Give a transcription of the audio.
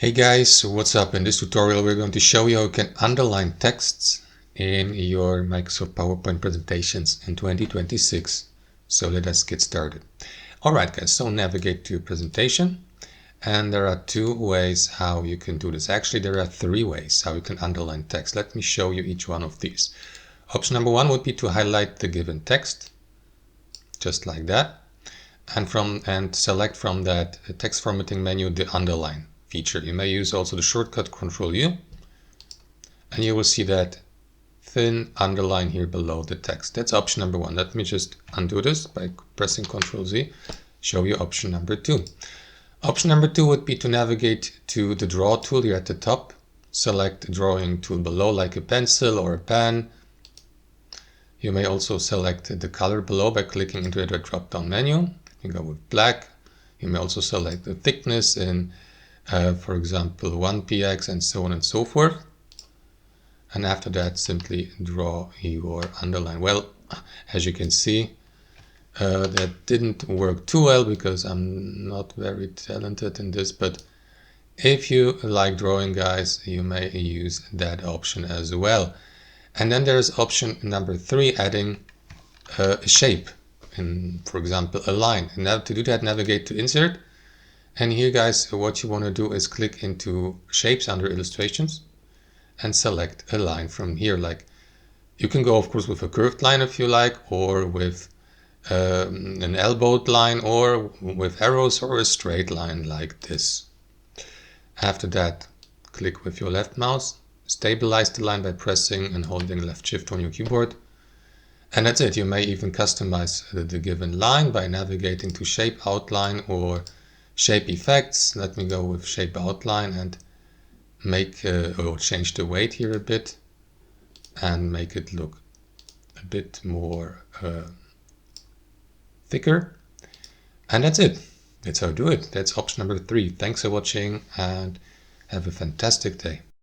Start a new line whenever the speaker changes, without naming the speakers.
Hey guys, what's up? In this tutorial we're going to show you how you can underline texts in your Microsoft PowerPoint presentations in 2026. So let us get started. Alright guys, so navigate to your presentation, and there are two ways how you can do this. Actually there are three ways how you can underline text. Let me show you each one of these. Option number one would be to highlight the given text, just like that, and select from that text formatting menu the underline feature. You may use also the shortcut Ctrl-U, and you will see that thin underline here below the text. That's option number one. Let me just undo this by pressing Ctrl-Z, show you option number two. Option number two would be to navigate to the draw tool here at the top, select the drawing tool below like a pencil or a pen. You may also select the color below by clicking into the drop-down menu. You go with black. You may also select the thickness in for example 1px and so on and so forth, and after that simply draw your underline. Well, as you can see, that didn't work too well because I'm not very talented in this, but if you like drawing guys, you may use that option as well. And then there's option number three, adding a shape, in for example a line. And now to do that, navigate to insert. And here guys, what you want to do is click into shapes under illustrations and select a line from here. Like, you can go of course with a curved line if you like, or with an elbowed line, or with arrows, or a straight line like this. After that, click with your left mouse, stabilize the line by pressing and holding left shift on your keyboard. And that's it. You may even customize the given line by navigating to shape, outline, or shape effects. Let me go with shape outline and make or change the weight here a bit and make it look a bit more thicker. And that's it. That's how I do it. That's option number three. Thanks for watching and have a fantastic day.